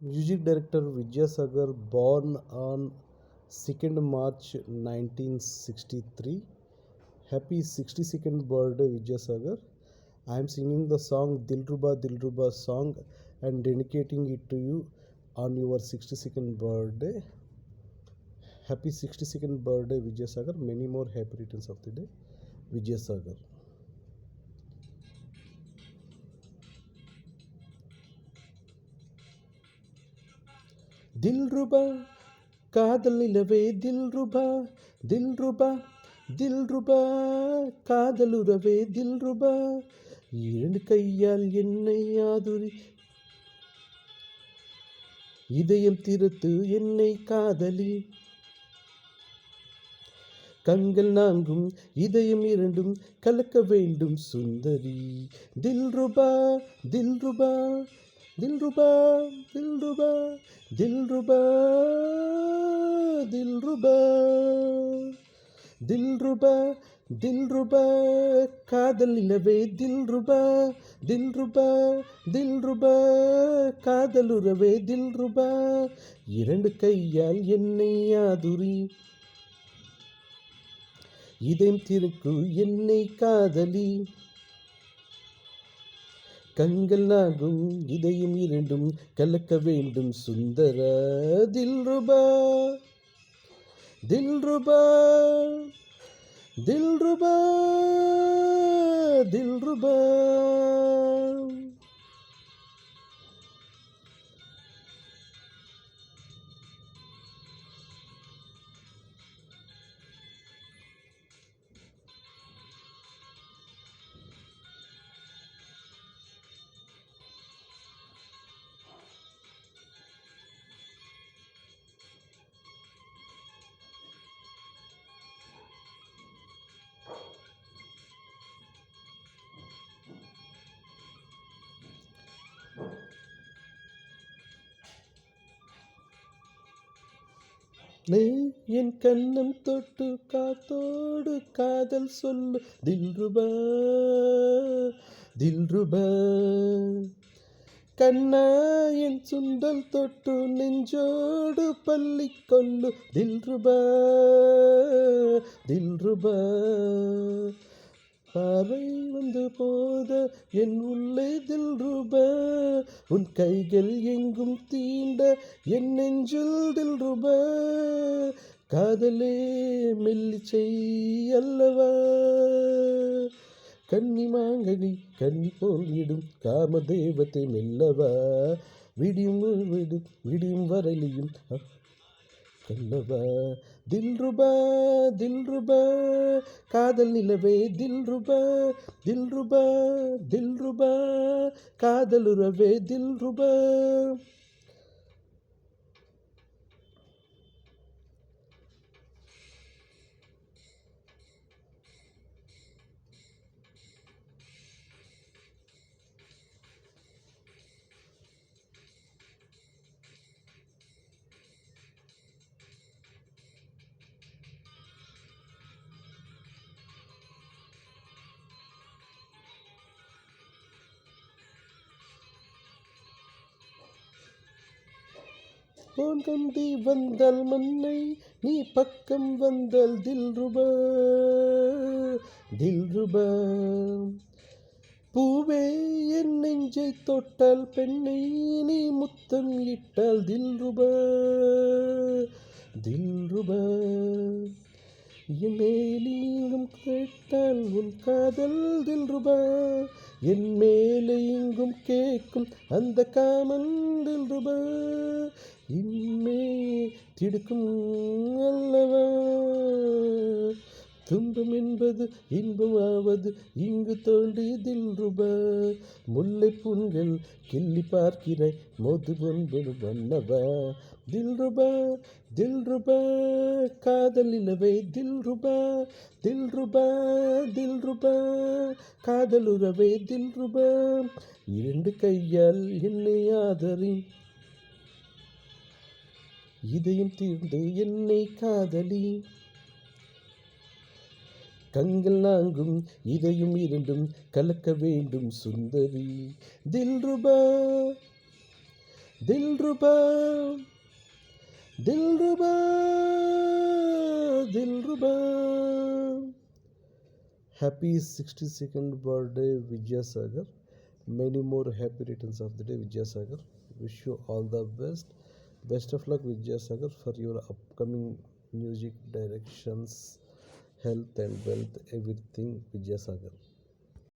Music director Vidyasagar, born on 2nd March 1963. Happy 62nd birthday, Vidyasagar. I am singing the song Dilruba Dilruba song and dedicating it to you on your 62nd birthday. Happy 62nd birthday, Vidyasagar. Many more happy returns of the day, Vidyasagar. Dilruba காதல் நிலவே தில்ருபா தில்ருபா தில்ருபா காதலுறவே தில்ருபா இரண்டு கையால் என்னை ஆதுரி இதயம் திருத்து என்னை காதலி கண்கள் நான்கும் இதயம் இரண்டும் கலக்க வேண்டும் சுந்தரி தில்ருபா தில்ருபா தில்ருபா தில்ருபா தில்ருபா தில்ருபா தில்ருபா தில்ருபா காதல் நிலவே தில்ருபா தில்ருபா தில்ருபா காதலுறவே தில்ருபா இரண்டு கையால் என்னை ஆதுரி இதயம் திருக்கு என்னை காதலி கண்கள் நாகும் இதயம் இரண்டும் கலக்க வேண்டும் சுந்தர தில்ருபா தில்ருபா தில்ருபா தில்ருபா என் கண்ணம் தொட்டு காத்தோடு காதல் சொல்லு தில்ருபா தில்ருபா கண்ணா என் சுண்டல் தொட்டு நெஞ்சோடு பள்ளி கொள்ளு தில்ருபா தில்ருபா பார்வை வந்து போத என் உள்ளே தில்ருபா உன் கைகள் எங்கும் தீண்ட என் நெஞ்சில் தில்ருபா காதலே மெல்லிச்சை அல்லவா கன்னி மாங்கனி கன்னி போல் இடும் காமதேவத்தை மெல்லவா விடியும் விடும் விடியும் வரையிலும் கல்லவா தில்ருபா தில்ருபா காதல் நிலவே தில்ருபா தில்ருபா தில்ருபா காதலுறவே தில்ருபா போன் கண்டி வந்தால் மன்னை நீ பக்கம் வந்தால் தில்ருபா தில்ருபா பூவே என் நெஞ்சை தொட்டால் பெண்ணை நீ முத்தம் இட்டால் தில்ருபா தில்ருபா என் மேலீங்கும் கேட்டால் உன் காதல் தில்ருபா என் மேலே இங்கும் கேட்கும் அந்த காமன் தில்ருபா இன்மே திடுக்கும் அல்லவா துன்பம் என்பது இன்பமாவது இங்கு தோன்றி தில்ருபா முல்லை புண்கள் கிள்ளி பார்க்கிறாய் மோது ஒன்பது வண்ணவா தில்ருபா தில்ருபா காதல் நிலவே தில்ருபா தில்ருபா தில்ருபா காதலுறவே தில்ருபா இரண்டு கையால் என்னை ஆதரி இதயம் தீர்ந்து என்னை காதலி கண்கள் நான்கும் இதயம் இரண்டும் கலக்க வேண்டும் சுந்தரி dilruba Dilruba, Dilruba, Dilruba. Happy 62nd birthday, Vijay Sagar. Many more happy returns of the day, Vijay Sagar. Wish you all the best. Best of luck, Vijay Sagar, for your upcoming music directions, health and wealth, everything, Vijay Sagar.